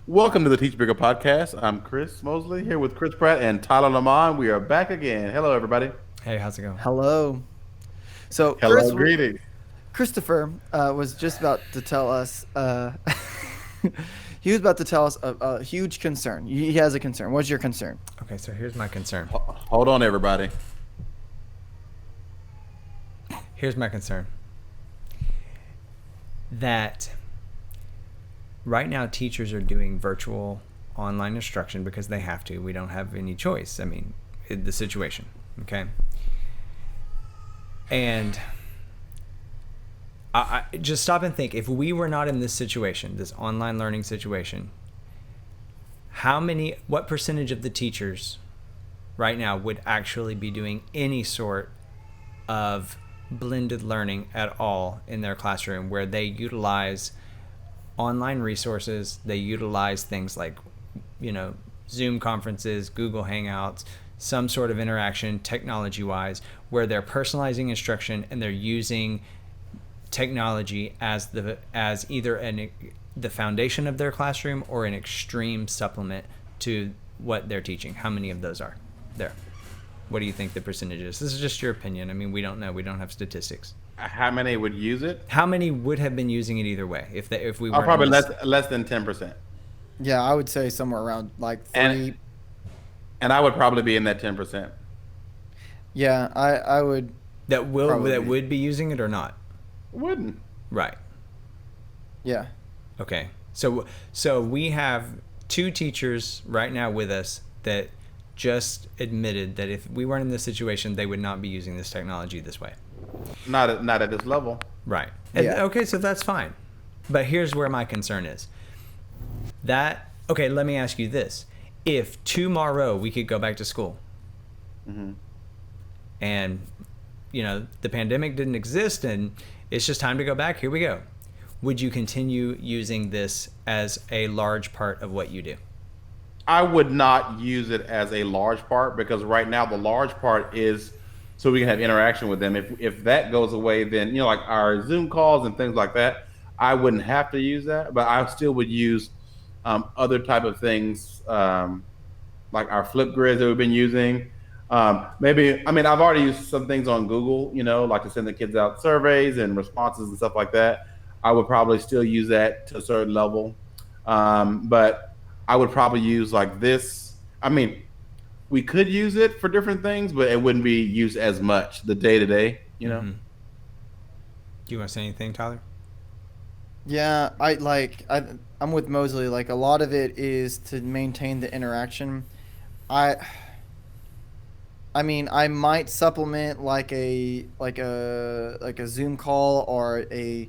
Welcome to the Teach Bigger podcast. I'm Chris Mosley here with Chris Pratt and Tyler Lamont. We are back again. Hello, everybody. Hey, how's it going? Hello. So Hello, greetings. Christopher was just about to tell us. He was about to tell us a huge concern. He has a concern. What's your concern? Okay, so here's my concern. Hold on, everybody. Here's my concern. That right now teachers are doing virtual online instruction because they have to. We don't have any choice. I mean, the situation, okay? And I just stop and think, if we were not in this situation, this online learning situation, what percentage of the teachers right now would actually be doing any sort of blended learning at all in their classroom, where they utilize online resources, they utilize things like, Zoom conferences, Google Hangouts, some sort of interaction technology-wise, where they're personalizing instruction and they're using technology as either the foundation of their classroom or an extreme supplement to what they're teaching. How many of those are there? What do you think the percentage is? This is just your opinion. I mean, we don't know. We don't have statistics. How many would use it? How many would have been using it either way if we weren't Probably in this- less than 10%. Yeah, I would say somewhere around like three. And I would probably be in that 10%. Yeah, I would. that Probably. would be using it or not? Wouldn't. Right. Yeah. Okay. So we have two teachers right now with us that just admitted that if we weren't in this situation, they would not be using this technology this way. Not at this level. Right. And, Yeah. okay, so that's fine. But here's where my concern is. Okay, let me ask you this. If tomorrow we could go back to school, Mm-hmm. and the pandemic didn't exist and it's just time to go back, here we go, would you continue using this as a large part of what you do? I would not use it as a large part, because right now the large part is so we can have interaction with them. If that goes away, then like our Zoom calls and things like that, I wouldn't have to use that, but I still would use other type of things, like our flip grids that we've been using. I've already used some things on Google, like to send the kids out surveys and responses and stuff like that. I would probably still use that to a certain level. But I would probably use like this. We could use it for different things, but it wouldn't be used as much the day to day, Mm-hmm. Do you want to say anything, Tyler? Yeah, I'm with Mosley. Like a lot of it is to maintain the interaction. I I mean, I might supplement like a Zoom call or a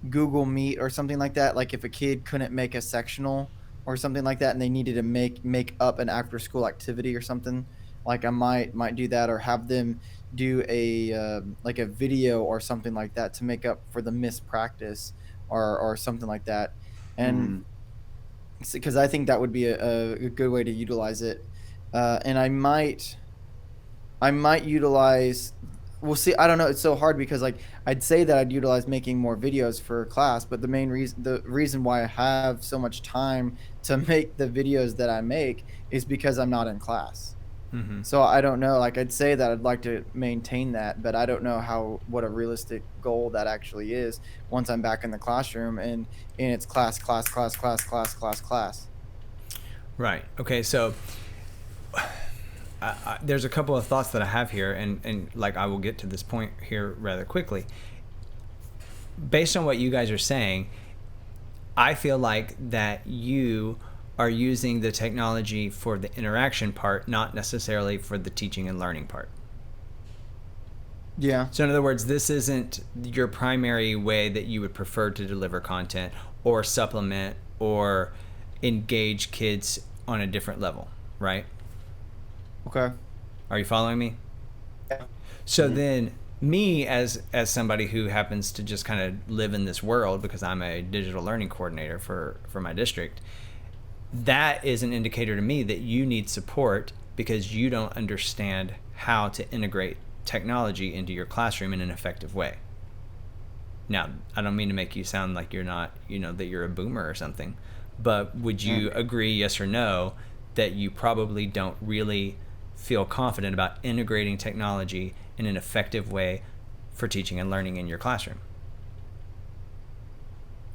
Google Meet or something like that. Like if a kid couldn't make a sectional or something like that, and they needed to make up an after school activity or something, like I might do that, or have them do a like a video or something like that to make up for the missed practice or something like that, and Mm. because I think that would be a good way to utilize it, and I might utilize. We'll see. I don't know. It's so hard because like I'd say that I'd utilize making more videos for class, but the reason why I have so much time to make the videos that I make is because I'm not in class. Mm-hmm. So I don't know. Like I'd say that I'd like to maintain that, but I don't know what a realistic goal that actually is once I'm back in the classroom and it's class. Right. Okay. So there's a couple of thoughts that I have here, and like I will get to this point here rather quickly. Based on what you guys are saying, I feel like that you are using the technology for the interaction part, not necessarily for the teaching and learning part. Yeah. So in other words, this isn't your primary way that you would prefer to deliver content or supplement or engage kids on a different level, right? Okay. Are you following me? Yeah. So then me as somebody who happens to just kind of live in this world because I'm a digital learning coordinator for my district, that is an indicator to me that you need support because you don't understand how to integrate technology into your classroom in an effective way. Now, I don't mean to make you sound like you're not, that you're a boomer or something, But would you agree, yes or no, that you probably don't really feel confident about integrating technology in an effective way for teaching and learning in your classroom?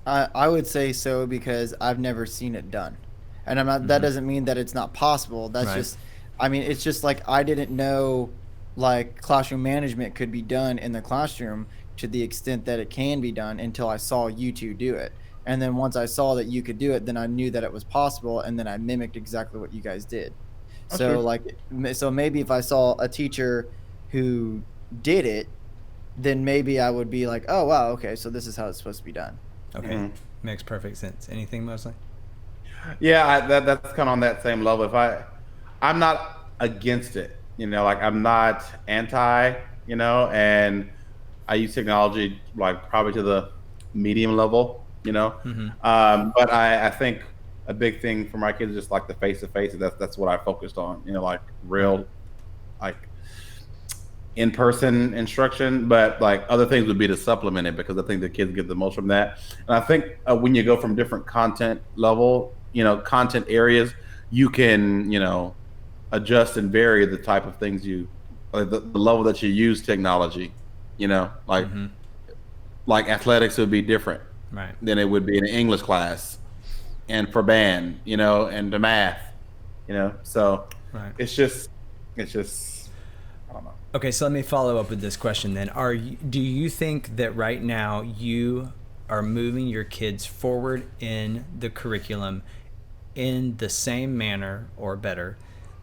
I would say so because I've never seen it done. And I'm not, that doesn't mean that it's not possible. That's Right. just, I mean, it's just like I didn't know like classroom management could be done in the classroom to the extent that it can be done until I saw you two do it. And then once I saw that you could do it, then I knew that it was possible. And then I mimicked exactly what you guys did. That's So true. like, so maybe if I saw a teacher who did it, then maybe I would be like, oh, wow, okay, so this is how it's supposed to be done. Okay. Makes perfect sense. Anything, mostly? Yeah, that's kind of on that same level. I'm not against it, like I'm not anti, and I use technology like probably to the medium level, but I think a big thing for my kids is just like the face to face. That's what I focused on, like Right. real, like in-person instruction, but like other things would be to supplement it because I think the kids get the most from that. And I think when you go from different content level, content areas, you can, adjust and vary the type of things the level that you use technology, like Mm-hmm. athletics would be different Right. than it would be in an English class and for band, and the math, so Right. it's just, it's just, I don't know. Okay, so let me follow up with this question then. Do you think that right now you are moving your kids forward in the curriculum in the same manner or better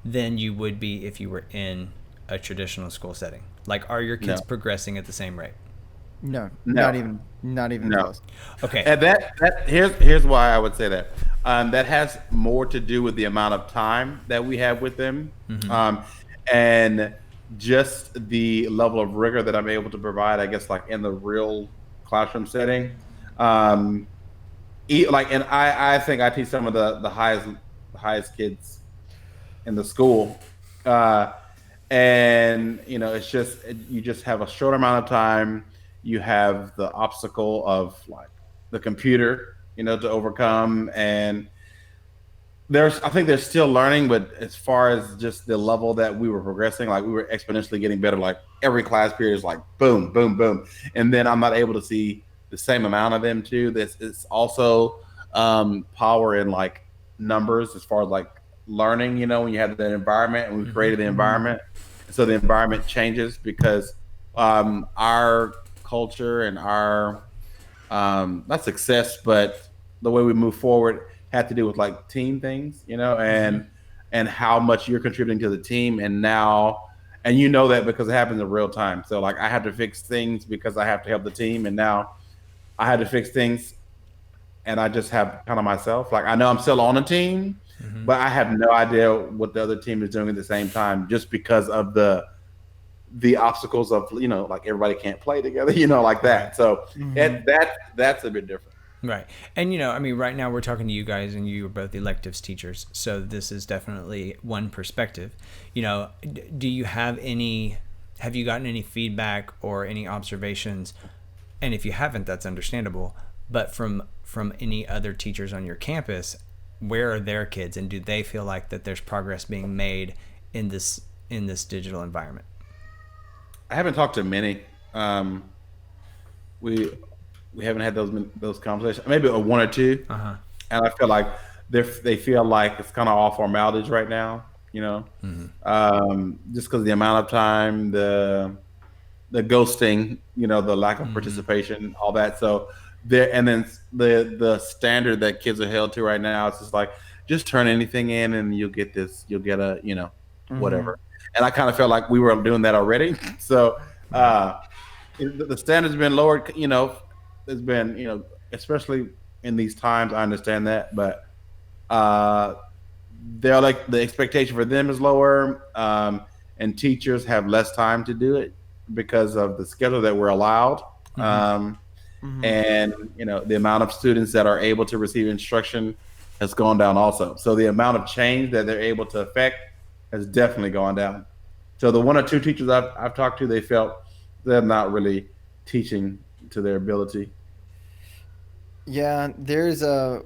than you would be if you were in a traditional school setting? Like, are your kids No, progressing at the same rate? No, no, not even no. close. Okay. And here's why I would say that. That has more to do with the amount of time that we have with them, Mm-hmm. um, and just the level of rigor that I'm able to provide. I guess like in the real classroom setting, um, and I think I teach some of the highest kids in the school, uh, and it's just you just have a short amount of time. You have the obstacle of like the computer, to overcome, and I think they're still learning, but as far as just the level that we were progressing, like we were exponentially getting better. Like every class period is like boom, boom, boom, and then I'm not able to see the same amount of them too. This is also power in like numbers as far as like learning. When you have that environment, and we Mm-hmm. created the environment, so the environment changes because our culture and our not success, but the way we move forward had to do with like team things, Mm-hmm. and how much you're contributing to the team. And now, and that because it happens in real time. So like I had to fix things because I have to help the team, and now I had to fix things, and I just have kind of myself. Like I know I'm still on a team, Mm-hmm. but I have no idea what the other team is doing at the same time, just because of the obstacles of like everybody can't play together, like Right. that. So Hmm. that's a bit different. Right. And, I mean, right now we're talking to you guys, and you are both electives teachers. So this is definitely one perspective. Do you have you gotten any feedback or any observations? And if you haven't, that's understandable. But from any other teachers on your campus, where are their kids, and do they feel like that there's progress being made in this digital environment? I haven't talked to many. We we haven't had those conversations. Maybe a one or two, Uh huh. and I feel like they feel like it's kind of all formalities right now. Mm-hmm. Just because the amount of time, the ghosting, the lack of Mm-hmm. participation, all that. So there, and then the standard that kids are held to right now, it's just like just turn anything in and you'll get this, you'll get a, Hmm. whatever. And I kind of felt like we were doing that already. So Right. uh, the standard's been lowered. There's been, especially in these times, I understand that, but uh, they're like the expectation for them is lower, and teachers have less time to do it because of the schedule that we're allowed, Mm-hmm. Hmm. and the amount of students that are able to receive instruction has gone down also. So the amount of change that they're able to affect has definitely gone down. So the one or two teachers I've talked to, they felt they're not really teaching to their ability. Yeah,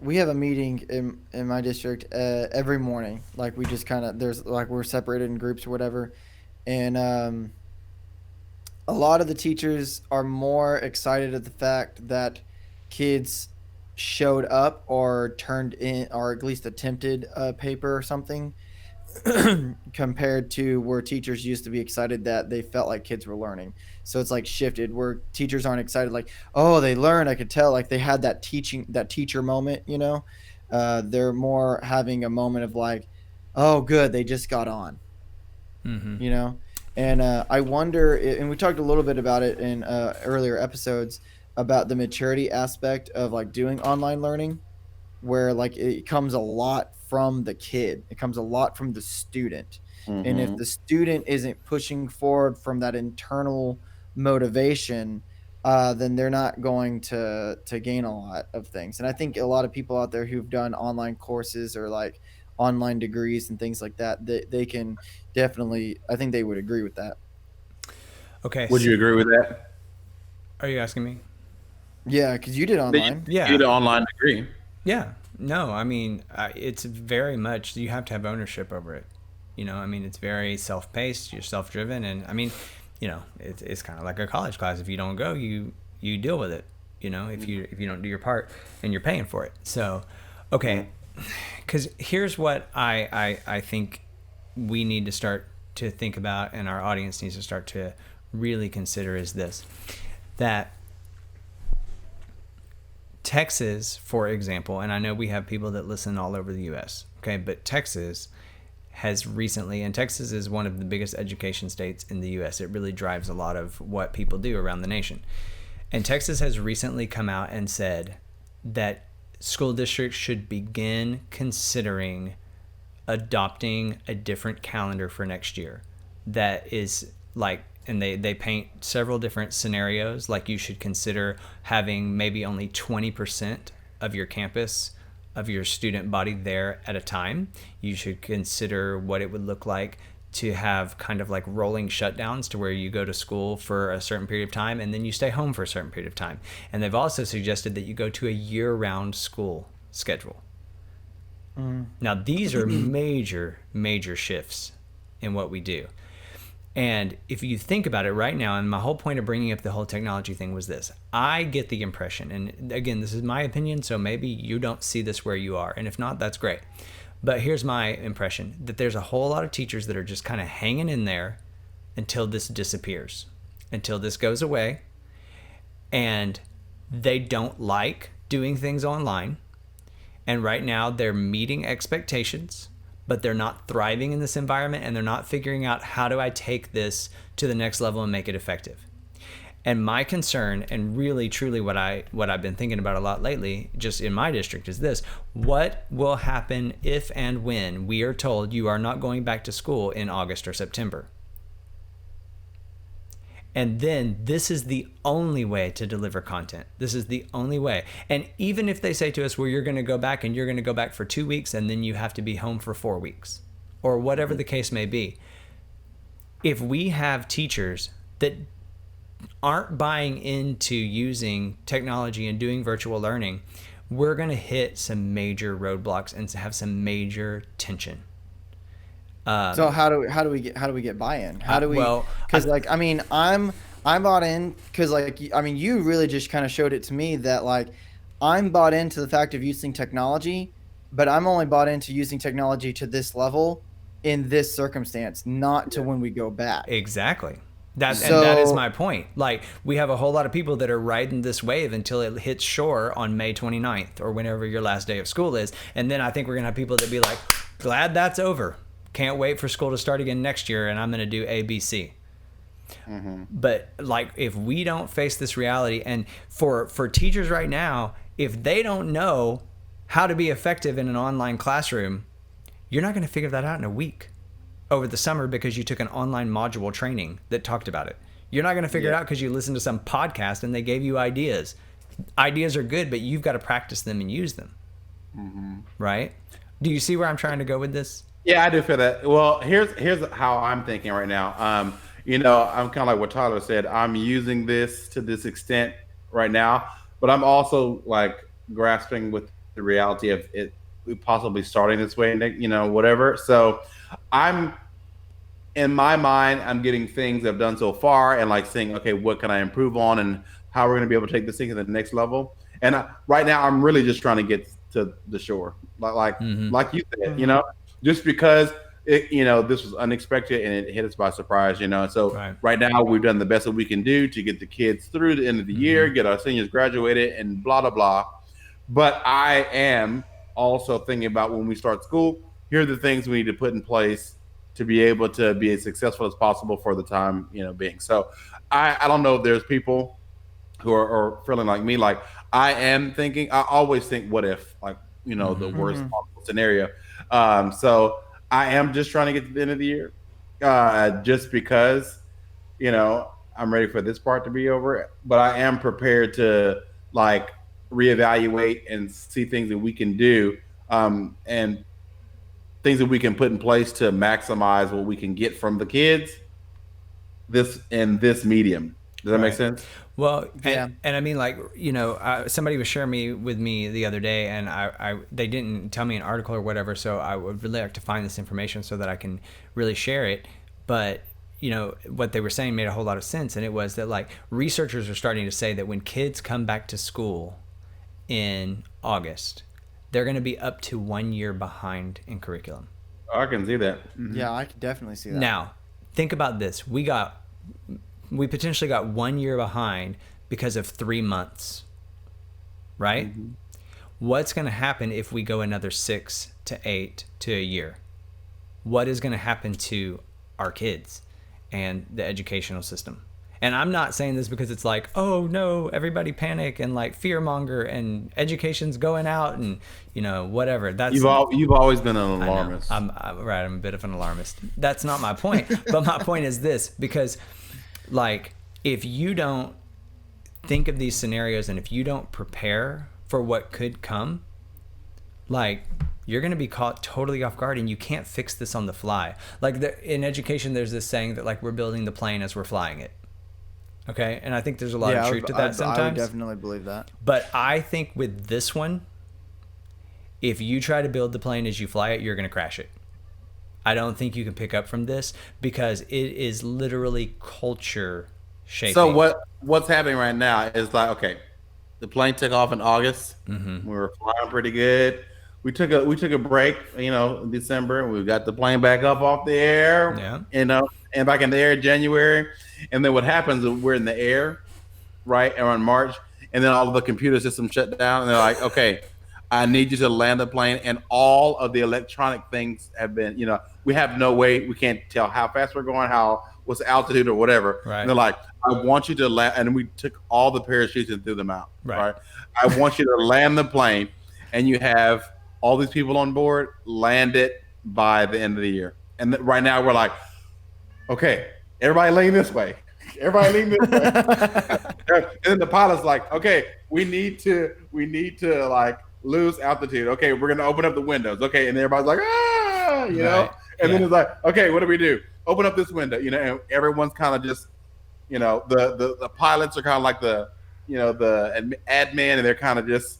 we have a meeting in my district every morning. Like we just kind of there's like we're separated in groups or whatever, and a lot of the teachers are more excited at the fact that kids showed up or turned in or at least attempted a paper or something compared to where teachers used to be excited that they felt like kids were learning. So it's like shifted where teachers aren't excited like, oh, they learned. I could tell like they had that teacher moment, you know. They're more having a moment of like, oh, good, they just got on, Mm-hmm. you know. And I wonder, and we talked a little bit about it in earlier episodes about the maturity aspect of like doing online learning where like it comes a lot from the kid, it comes a lot from the student, and if Mm-hmm. the student isn't pushing forward from that internal motivation, then they're not going to gain a lot of things. And I think a lot of people out there who've done online courses or like online degrees and things like that, they can definitely, I think they would agree with that. Okay, Would so you agree with that? are you asking me? Yeah, because you did That you online. get Yeah, an online degree. yeah. No, I mean, it's very much you have to have ownership over it. I mean, it's very self-paced, you're self-driven, and I mean, it's kind of like a college class. If you don't go, you deal with it. If you don't do your part, and you're paying for it. So, okay, Mm-hmm. because here's what I think we need to start to think about, and our audience needs to start to really consider is this: that Texas, for example, and I know we have people that listen all over the U.S. Okay, but Texas has recently, and Texas is one of the biggest education states in the U.S. It really drives a lot of what people do around the nation. And Texas has recently come out and said that school districts should begin considering adopting a different calendar for next year that is like, and they paint several different scenarios, like you should consider having maybe only 20% of your campus, of your student body there at a time. You should consider what it would look like to have kind of like rolling shutdowns to where you go to school for a certain period of time and then you stay home for a certain period of time. And they've also suggested that you go to a year-round school schedule. Mm. Now, these are major, major shifts in what we do. And if you think about it right now, and my whole point of bringing up the whole technology thing was this: I get the impression, and again, this is my opinion, so maybe you don't see this where you are. And if not, that's great. But here's my impression: that there's a whole lot of teachers that are just kind of hanging in there until this disappears, until this goes away. And they don't like doing things online. And right now they're meeting expectations, but they're not thriving in this environment, and they're not figuring out, how do I take this to the next level and make it effective? And my concern, and really truly what I've been thinking about a lot lately just in my district, is this: what will happen if and when we are told you are not going back to school in August or September? And then this is the only way to deliver content. This is the only way. And even if they say to us, well, you're going to go back and you're going to go back for 2 weeks and then you have to be home for 4 weeks, or whatever the case may be, if we have teachers that aren't buying into using technology and doing virtual learning, we're going to hit some major roadblocks and have some major tension. So how do we get buy-in? How do we? Well, Because like I mean I'm bought in because like I mean you really just kind of showed it to me that like I'm bought into the fact of using technology, but I'm only bought into using technology to this level in this circumstance, not to when we go back. exactly. And that is So my point. Like, we have a whole lot of people that are riding this wave until it hits shore on May 29th or whenever your last day of school is. And then I think we're going to have people that be like, glad that's over. Can't wait for school to start again next year, and I'm going to do ABC. Mm-hmm. But like, if we don't face this reality, and for teachers right now, if they don't know how to be effective in an online classroom, you're not going to figure that out in a week over the summer because you took an online module training that talked about it. You're not going to figure it Yeah. out because you listened to some podcast and they gave you ideas. Ideas are good, but you've got to practice them and use them. Mm-hmm. Right? Do you see where I'm trying to go with this? Yeah, I do feel that. Well, here's how I'm thinking right now. I'm kind of like what Tyler said. I'm using this to this extent right now, but I'm also like grasping with the reality of it possibly starting this way, whatever. So I'm in my mind, I'm getting things I've done so far and like saying, okay, what can I improve on and how we're going to be able to take this thing to the next level. And right now, I'm really just trying to get to the shore, Mm-hmm. like you said, Hmm. just because this was unexpected and it hit us by surprise. So Right. right now, we've done the best that we can do to get the kids through the end of the Mm-hmm. year, get our seniors graduated, and blah blah blah. But I am also thinking about when we start school, here are the things we need to put in place to be able to be as successful as possible for the time, being. So I don't know if there's people who are feeling like me. Like I am thinking, I always think, what if, like, the Mm-hmm. worst Hmm. possible scenario. So I am just trying to get to the end of the year, just because, I'm ready for this part to be over, but I am prepared to like reevaluate and see things that we can do, and things that we can put in place to maximize what we can get from the kids this in this medium. Does that make Right. sense? Well, and, Yeah. and I mean, like, somebody was sharing with me the other day, and they didn't tell me an article or whatever, so I would really like to find this information so that I can really share it. But what they were saying made a whole lot of sense, and it was that like researchers are starting to say that when kids come back to school in August, they're going to be up to 1 year behind in curriculum. I can see that. Yeah, I could definitely see that. Now, think about this: we potentially got 1 year behind because of 3 months, right? Mm-hmm. What's going to happen if we go another 6 to 8 to a year? What is going to happen to our kids and the educational system? And I'm not saying this because it's like, oh no, everybody panic and like fear monger and education's going out and whatever. That's You've always been an I know. alarmist. I'm right. I'm a bit of an alarmist. That's not my point. But my point is this: because, like, if you don't think of these scenarios and if you don't prepare for what could come, like, you're going to be caught totally off guard, and you can't fix this on the fly. Like in education, there's this saying that like we're building the plane as we're flying it. Okay, and I think there's a lot Yeah, of truth to that I would sometimes. definitely believe that. But I think with this one, if you try to build the plane as you fly it, you're going to crash it. I don't think you can pick up from this because it is literally culture shaping. So what's happening right now is like, okay, the plane took off in August. Mm-hmm. We were flying pretty good. We took a break, in December. We got the plane back up off the air, Yeah. and back in the air in January. And then what happens is we're in the air, right, around March, and then all of the computer systems shut down, and they're like, okay, I need you to land the plane, and all of the electronic things have been, we have no way, we can't tell how fast we're going, what's the altitude or whatever. Right. And they're like, I want you to land, and we took all the parachutes and threw them out. Right. Right. I want you to land the plane, and you have all these people on board, land it by the end of the year. And right now we're like, okay, everybody lean this way. Everybody lean this way. And then the pilot's like, okay, we need to like lose altitude. Okay, we're gonna open up the windows. Okay, and everybody's like, Right. and then Yeah. it's like, okay, what do we do? Open up this window, and everyone's kind of just, the pilots are kind of like the admin, and they're kind of just,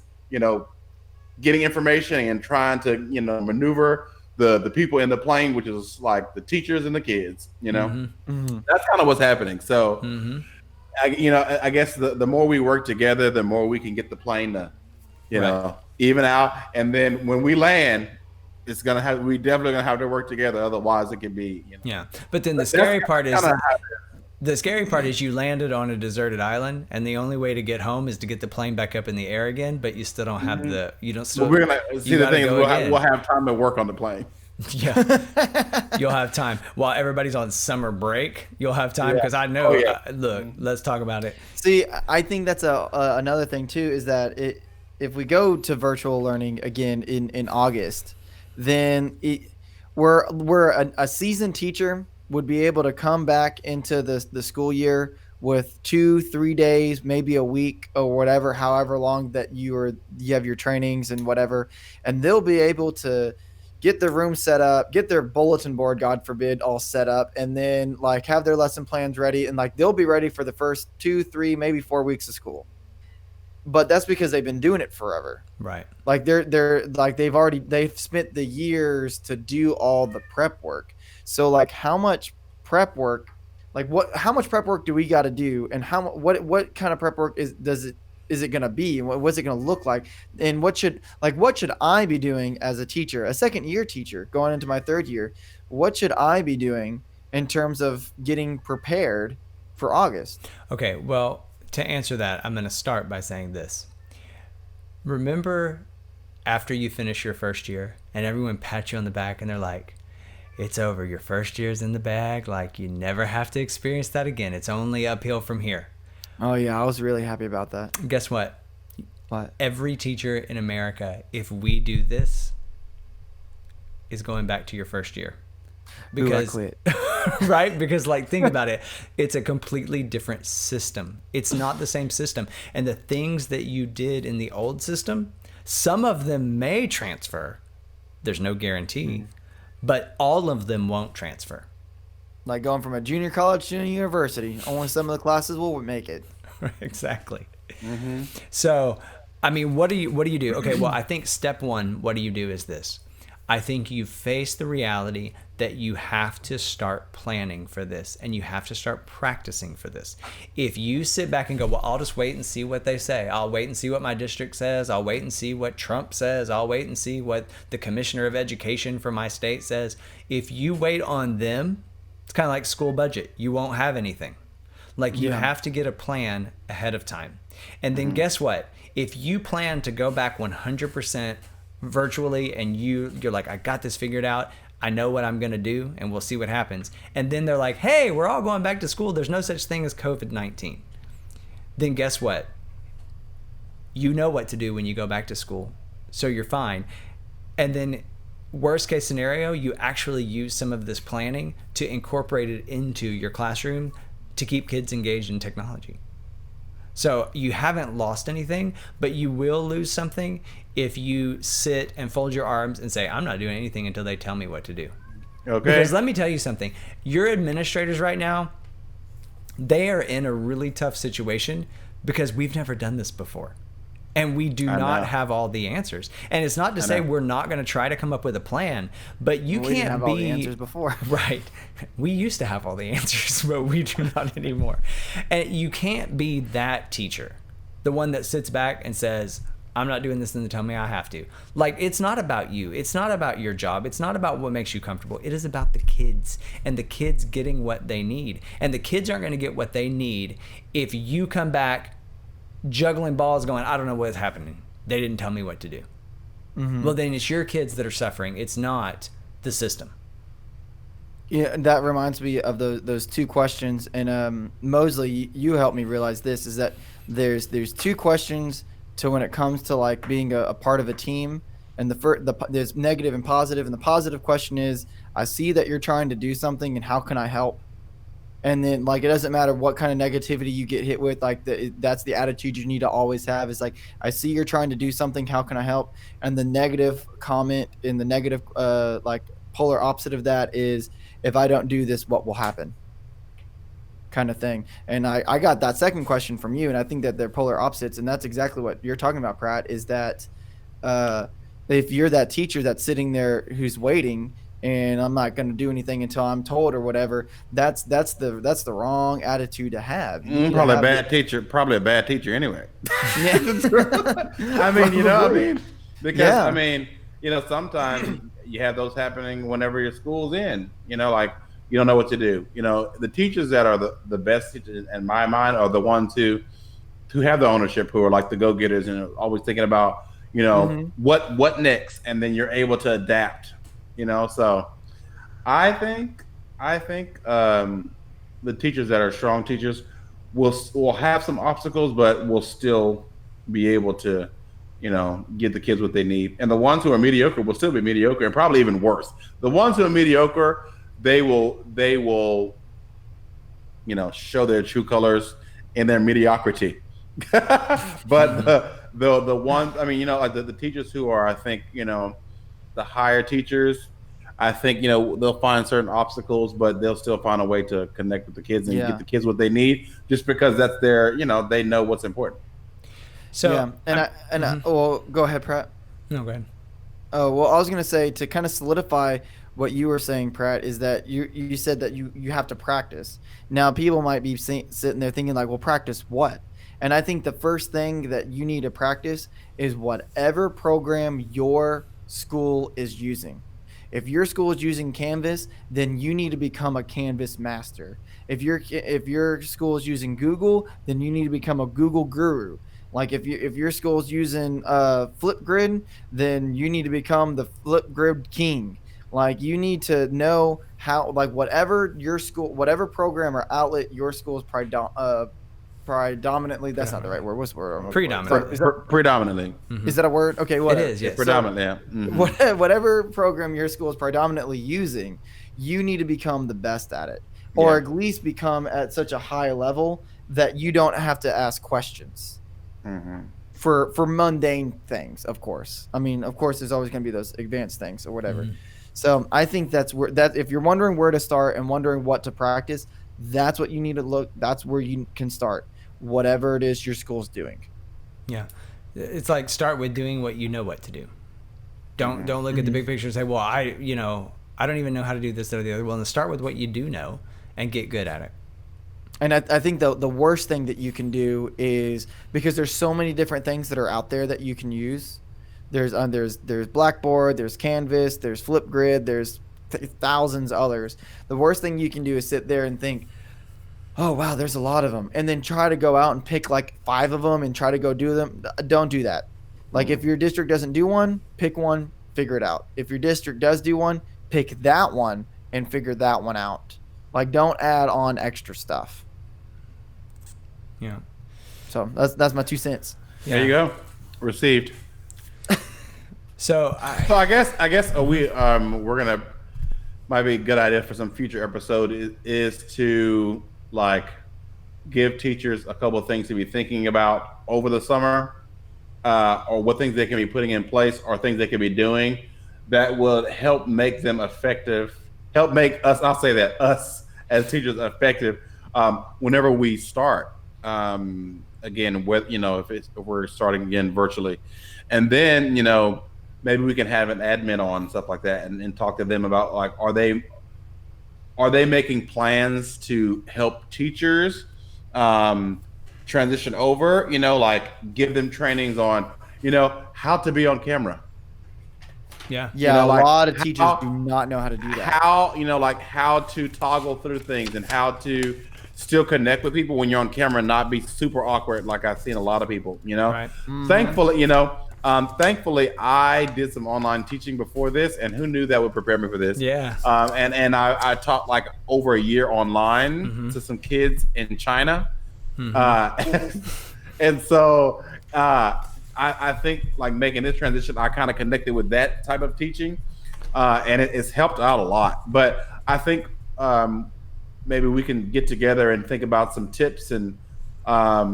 getting information and trying to, maneuver the people in the plane, which is like the teachers and the kids. Mm-hmm. Hmm. That's kind of what's happening. So Mm-hmm. I guess the more we work together, the more we can get the plane to, Right. even out. And then when we land, we definitely gonna have to work together. Otherwise, it could be, Yeah. But then the That's scary part is kind of how. you landed on a deserted island, and the only way to get home is to get the plane back up in the air again. But you still don't have you don't still. Well, we're gonna see you the gotta thing is go we'll again. have time to work on the plane. Yeah. You'll have time while everybody's on summer break. You'll have time Yeah. because I know. Oh, yeah. Look, let's talk about it. See, I think that's another thing too is that if we go to virtual learning again in August, then we're a seasoned teacher would be able to come back into the school year with 2-3 days, maybe a week or whatever, however long that you have your trainings and whatever, and they'll be able to get their room set up, get their bulletin board, God forbid, all set up, and then like have their lesson plans ready, and like they'll be ready for the first 2, 3, maybe 4 weeks of school. but that's because they've been doing it forever. Right. Like they're like they've spent the years to do all the prep work. So like how much prep work, like what how much prep work do we got to do, and what kind of prep work is it going to be, and what's it going to look like, and what should I be doing as a teacher, a second year teacher going into my third year? What should I be doing in terms of getting prepared for August? Okay, well, to answer that, I'm going to start by saying this. Remember after you finish your first year and everyone pats you on the back and they're like, it's over. Your first year's in the bag. Like, you never have to experience that again. It's only uphill from here. Oh yeah, I was really happy about that. Guess what? What? Every teacher in America, if we do this, is going back to your first year. Because Ooh, I quit. right? Because like think about it. It's a completely different system. It's not the same system. And the things that you did in the old system, some of them may transfer. There's no guarantee, but all of them won't transfer. Like going from a junior college to a university. Only some of the classes will make it. Exactly. Mm-hmm. So, I mean, what do you do? Okay, well, I think step one, what do you do is this. I think you face the reality that you have to start planning for this and you have to start practicing for this. If you sit back and go, well, I'll just wait and see what they say. I'll wait and see what my district says. I'll wait and see what Trump says. I'll wait and see what the commissioner of education for my state says. If you wait on them, it's kind of like school budget. You won't have anything. Like you have to get a plan ahead of time. And then guess what? If you plan to go back 100% virtually and you're like, I got this figured out, I know what I'm going to do, and we'll see what happens. And then they're like, hey, we're all going back to school. There's no such thing as COVID-19. Then guess what? You know what to do when you go back to school. So you're fine. And then worst case scenario, you actually use some of this planning to incorporate it into your classroom to keep kids engaged in technology. So you haven't lost anything, but you will lose something if you sit and fold your arms and say, I'm not doing anything until they tell me what to do. Okay. Because let me tell you something. Your administrators right now, they are in a really tough situation because we've never done this before. And we do not have all the answers. And it's not to say we're not going to try to come up with a plan, but you We didn't can't have be all the answers before. right. We used to have all the answers, but we do not anymore. And you can't be that teacher, the one that sits back and says, I'm not doing this and they tell me I have to. Like, it's not about you. It's not about your job. It's not about what makes you comfortable. It is about the kids and the kids getting what they need. And the kids aren't going to get what they need if you come back juggling balls going, I don't know what's happening. They didn't tell me what to do. Mm-hmm. Well, then it's your kids that are suffering. It's not the system. Yeah, that reminds me of those two questions. And Mosley, you helped me realize this, is that there's two questions to when it comes to like being a part of a team. And there's negative and positive. And the positive question is, I see that you're trying to do something, and how can I help? And then, like, it doesn't matter what kind of negativity you get hit with. Like, that's the attitude you need to always have. Is like, I see you're trying to do something. How can I help? And the negative comment in the negative, like, polar opposite of that is, if I don't do this, what will happen? Kind of thing. And I got that second question from you, and I think that they're polar opposites. And that's exactly what you're talking about, Pratt, is that if you're that teacher that's sitting there who's waiting, and I'm not going to do anything until I'm told or whatever, that's the wrong attitude to have. Probably a bad teacher. Probably a bad teacher anyway. Yeah. I mean, because I mean, sometimes you have those happening whenever your school's in. Like you don't know what to do. The teachers that are the best teachers in my mind are the ones who have the ownership, who are like the go-getters and are always thinking about what next, and then you're able to adapt. So I think the teachers that are strong teachers will have some obstacles, but will still be able to, give the kids what they need. And the ones who are mediocre will still be mediocre, and probably even worse. The ones who are mediocre, they will, show their true colors in their mediocrity. But the ones, I mean, like the teachers who are, I think, the higher teachers, I think, they'll find certain obstacles, but they'll still find a way to connect with the kids and get the kids what they need, just because that's their, they know what's important. So yeah, well, go ahead, Pratt. no, go ahead. Oh, well, I was going to say, to kind of solidify what you were saying, Pratt, is that you said that you have to practice. Now, people might be sitting there thinking like, well, practice what? And I think the first thing that you need to practice is whatever program your school is using. If your school is using Canvas, then you need to become a Canvas master. If your school is using Google, then you need to become a Google guru. Like if your school's using Flipgrid, then you need to become the Flipgrid king. Like you need to know how, like whatever your school, whatever program or outlet your school is predominantly. That's not the right word. What's the word? I'm looking for? Predominantly. Predominantly. Is that a word? Okay, It whatever. is, yes. Predominantly, yeah. Whatever program your school is predominantly using, you need to become the best at it, or at least become at such a high level that you don't have to ask questions. For mundane things, of course. I mean, of course, there's always going to be those advanced things or whatever. So I think that's where if you're wondering where to start and wondering what to practice, that's what you need to look. That's where you can start, whatever it is your school's doing. Yeah, it's like start with doing what you know what to do. Don't look at the big picture and say, well, I don't even know how to do this or the other. Well, then start with what you do know and get good at it. And I think the worst thing that you can do is, because there's so many different things that are out there that you can use. There's Blackboard, there's Canvas, there's Flipgrid, there's thousands others. The worst thing you can do is sit there and think, oh wow, there's a lot of them, and then try to go out and pick like 5 of them and try to go do them. Don't do that. Like if your district doesn't do one, pick one, figure it out. If your district does do one, pick that one and figure that one out. Like don't add on extra stuff. Yeah. So that's my 2 cents. Yeah. There you go. Received. So I guess we're gonna, might be a good idea for some future episode is to like give teachers a couple of things to be thinking about over the summer, or what things they can be putting in place or things they can be doing that will help make them effective, help make us, I'll say that, us as teachers effective whenever we start. Again, if we're starting again virtually, and then maybe we can have an admin on, stuff like that, and talk to them about like, are they making plans to help teachers transition over, like give them trainings on how to be on camera. yeah. Yeah, a like lot of teachers do not know how to do that. How like how to toggle through things and how to still connect with people when you're on camera and not be super awkward, like I've seen a lot of people. Right. Thankfully, thankfully I did some online teaching before this, and who knew that would prepare me for this? Yeah. And I taught like over a year online to some kids in China. And so I think like making this transition, I kind of connected with that type of teaching, and it's helped out a lot. But I think maybe we can get together and think about some tips and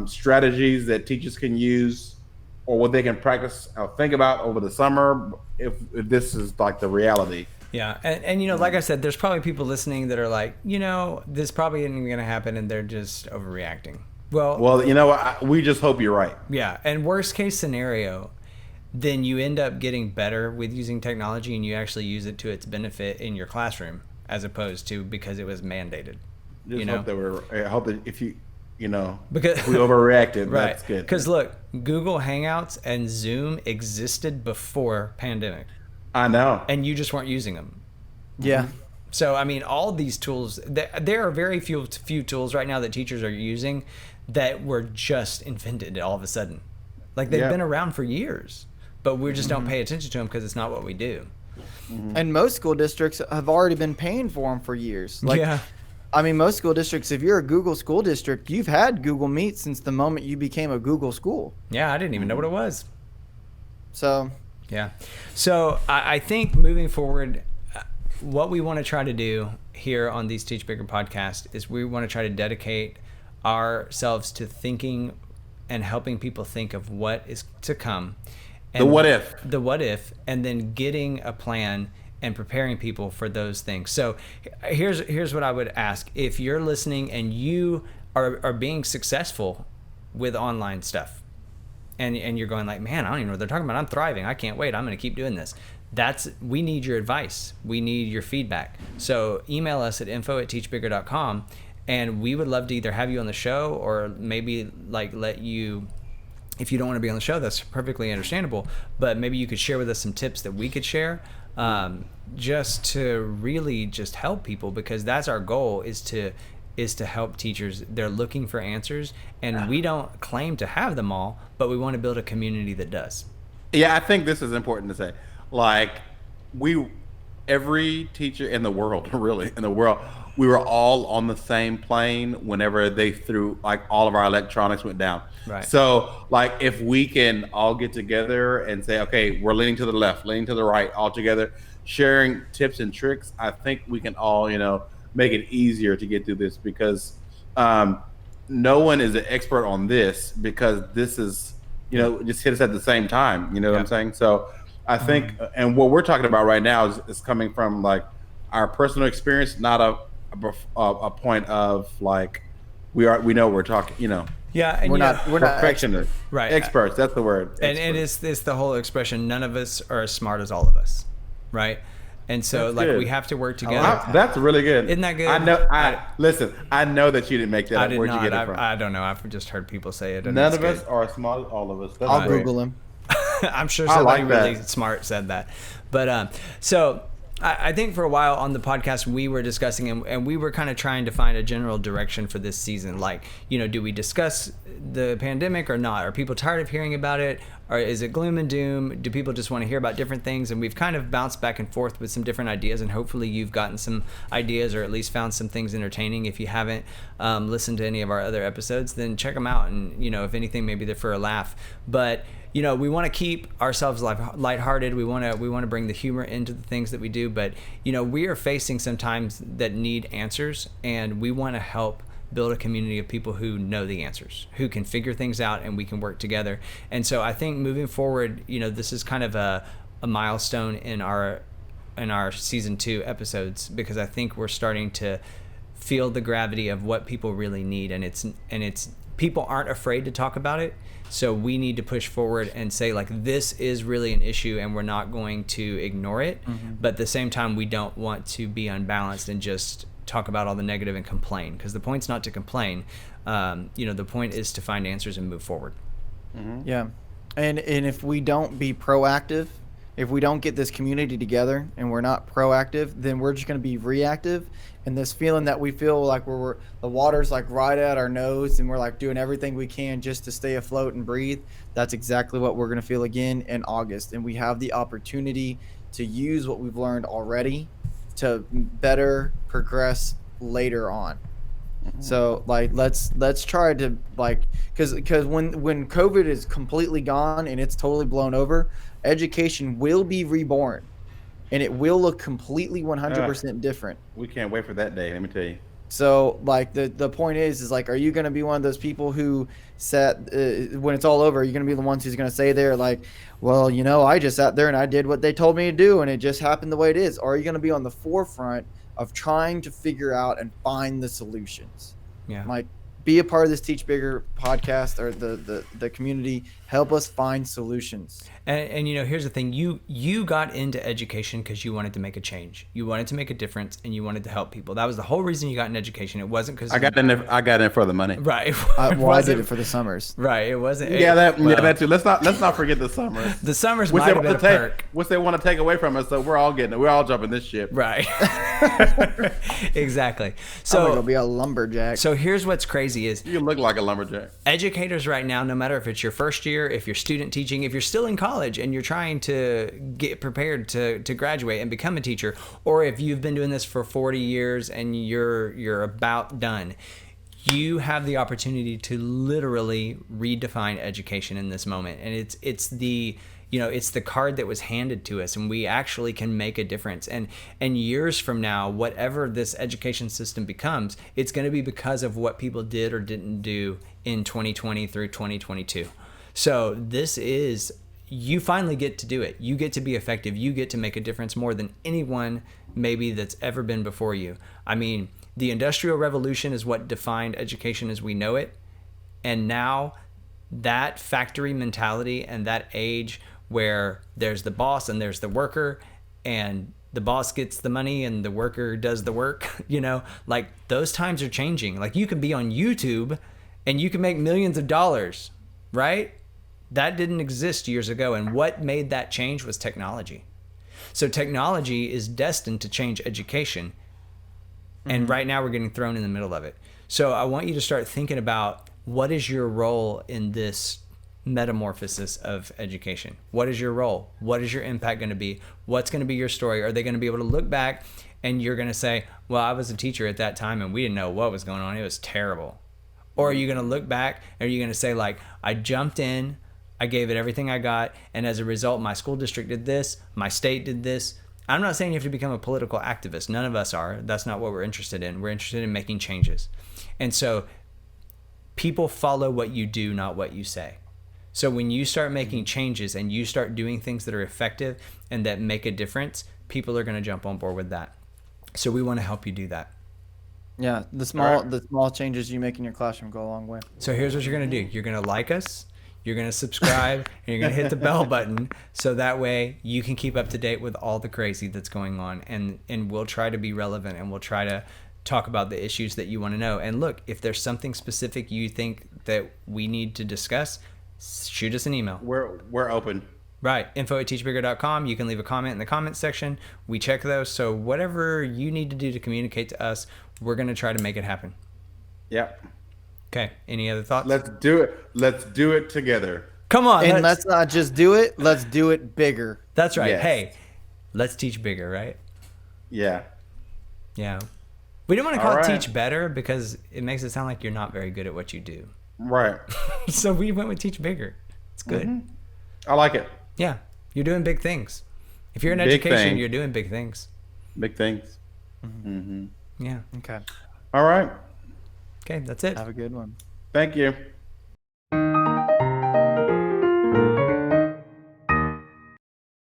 strategies that teachers can use, or what they can practice or think about over the summer if this is like the reality. Yeah. And like I said, there's probably people listening that are like, this probably isn't going to happen, and they're just overreacting. Well, we just hope you're right. Yeah. And worst case scenario, then you end up getting better with using technology, and you actually use it to its benefit in your classroom, as opposed to because it was mandated. I hope that if because if we overreacted, right. That's good. Because look, Google Hangouts and Zoom existed before pandemic. I know. And you just weren't using them. Yeah. So, I mean, all these tools, there are very few tools right now that teachers are using that were just invented all of a sudden. Like they've been around for years, but we just don't pay attention to them because it's not what we do. And most school districts have already been paying for them for years. Yeah. I mean, most school districts, if you're a Google school district, you've had Google Meet since the moment you became a Google school. Yeah, I didn't even know what it was. So, yeah. So I think moving forward, what we want to try to do here on these Teach Bigger podcast is we want to try to dedicate ourselves to thinking and helping people think of what is to come. And the what if. The what if, and then getting a plan and preparing people for those things. So here's what I would ask. If you're listening and you are being successful with online stuff, and you're going like, man, I don't even know what they're talking about. I'm thriving. I can't wait. I'm going to keep doing this. We need your advice. We need your feedback. So email us at info@teachbigger.com, and we would love to either have you on the show or maybe like let you, if you don't want to be on the show, that's perfectly understandable, but maybe you could share with us some tips that we could share, just to really just help people, because that's our goal, is to help teachers. They're looking for answers, and we don't claim to have them all, but we want to build a community that does. Yeah, I think this is important to say. Like, we, every teacher in the world, really, in the world, we were all on the same plane whenever they threw, like, all of our electronics went down. Right. So, like, if we can all get together and say, okay, we're leaning to the left, leaning to the right, all together, sharing tips and tricks, I think we can all, make it easier to get through this, because no one is an expert on this, because this is, just hit us at the same time. You know what I'm saying? So I think, and what we're talking about right now is coming from like our personal experience, not a point of like we know we're talking. Yeah, and we're not perfectionists, right? Experts. That's the word. And it's the whole expression. None of us are as smart as all of us, right? And so, That's like, good. we have to work together. That's really good. Isn't that good? I know. Listen. I know that you didn't make that I up. did Where'd not. you get it from? I don't know. I've just heard people say it. And None it's of good. us are as smart as all of us. That's I'll great. Google him. I'm sure I somebody like that. really smart said that. But so I think for a while on the podcast we were discussing, and we were kind of trying to find a general direction for this season. Like, do we discuss the pandemic or not? Are people tired of hearing about it? Or is it gloom and doom? Do people just want to hear about different things? And we've kind of bounced back and forth with some different ideas, and hopefully you've gotten some ideas, or at least found some things entertaining. If you haven't listened to any of our other episodes, then check them out. And, if anything, maybe they're for a laugh. But, we want to keep ourselves lighthearted. We want to bring the humor into the things that we do. But, we are facing some times that need answers, and we want to help build a community of people who know the answers, who can figure things out, and we can work together. And so I think moving forward, this is kind of a milestone in our season 2 episodes, because I think we're starting to feel the gravity of what people really need, and it's people aren't afraid to talk about it. So we need to push forward and say, like, this is really an issue, and we're not going to ignore it. Mm-hmm. But at the same time, we don't want to be unbalanced and just talk about all the negative and complain, because the point's not to complain. The point is to find answers and move forward. Mm-hmm. Yeah. And if we don't be proactive, if we don't get this community together and we're not proactive, then we're just going to be reactive. And this feeling that we feel like the water's like right at our nose, and we're like doing everything we can just to stay afloat and breathe, that's exactly what we're going to feel again in August. And we have the opportunity to use what we've learned already to better progress later on. Mm-hmm. So like let's try to, like, because when COVID is completely gone and it's totally blown over, education will be reborn, and it will look completely 100% different. We can't wait for that day, let me tell you. So like the point is like, are you going to be one of those people who when it's all over, are you going to be the ones who's going to say there like, well, I just sat there and I did what they told me to do and it just happened the way it is? Or are you going to be on the forefront of trying to figure out and find the solutions? Yeah. Like, be a part of this Teach Bigger podcast, or the community. Help us find solutions. And here's the thing. You got into education because you wanted to make a change. You wanted to make a difference, and you wanted to help people. That was the whole reason you got in education. It wasn't because I got in for the money. Right. I did it for the summers. Right. It wasn't. That too. Let's not forget the summers. The summers might have been a perk. Which they want to take away from us, so we're all getting it. We're all jumping this ship. Right. Exactly. So I'm gonna be a lumberjack. So here's what's crazy is you look like a lumberjack. Educators right now, no matter if it's your first year, if you're student teaching, if you're still in college and you're trying to get prepared to graduate and become a teacher, or if you've been doing this for 40 years and you're about done, you have the opportunity to literally redefine education in this moment. And it's the card that was handed to us, and we actually can make a difference. And years from now, whatever this education system becomes, it's going to be because of what people did or didn't do in 2020 through 2022. So you finally get to do it. You get to be effective. You get to make a difference more than anyone maybe that's ever been before you. I mean, the Industrial Revolution is what defined education as we know it. And now that factory mentality and that age where there's the boss and there's the worker, and the boss gets the money and the worker does the work, like those times are changing. Like you can be on YouTube and you can make millions of dollars, right? That didn't exist years ago. And what made that change was technology. So technology is destined to change education. And right now we're getting thrown in the middle of it. So I want you to start thinking about, what is your role in this metamorphosis of education? What is your role? What is your impact going to be? What's going to be your story? Are they going to be able to look back and you're going to say, well, I was a teacher at that time and we didn't know what was going on. It was terrible. Or are you going to look back and are you going to say, like, I jumped in, I gave it everything I got, and as a result, my school district did this, my state did this. I'm not saying you have to become a political activist. None of us are. That's not what we're interested in. We're interested in making changes. And so people follow what you do, not what you say. So when you start making changes and you start doing things that are effective and that make a difference, people are going to jump on board with that. So we want to help you do that. Yeah, the small changes you make in your classroom go a long way. So here's what you're going to do. You're going to like us, you're going to subscribe, and you're going to hit the bell button, so that way you can keep up to date with all the crazy that's going on. And we'll try to be relevant, and we'll try to talk about the issues that you want to know. And look, if there's something specific you think that we need to discuss, shoot us an email. We're open. Right. info@teachbigger.com. You can leave a comment in the comments section. We check those. So whatever you need to do to communicate to us, we're going to try to make it happen. Yep. Okay. Any other thoughts? Let's do it. Let's do it together. Come on. And let's not just do it. Let's do it bigger. That's right. Yes. Hey, let's teach bigger, right? Yeah. Yeah. We don't want to call All it right. teach better because it makes it sound like you're not very good at what you do. Right. So we went with teach bigger. It's good. Mm-hmm. I like it. Yeah. You're doing big things. If you're in Big education, thing. you're doing big things. Big things. Mm-hmm. Yeah. Okay. All right. Okay. That's it. Have a good one. Thank you.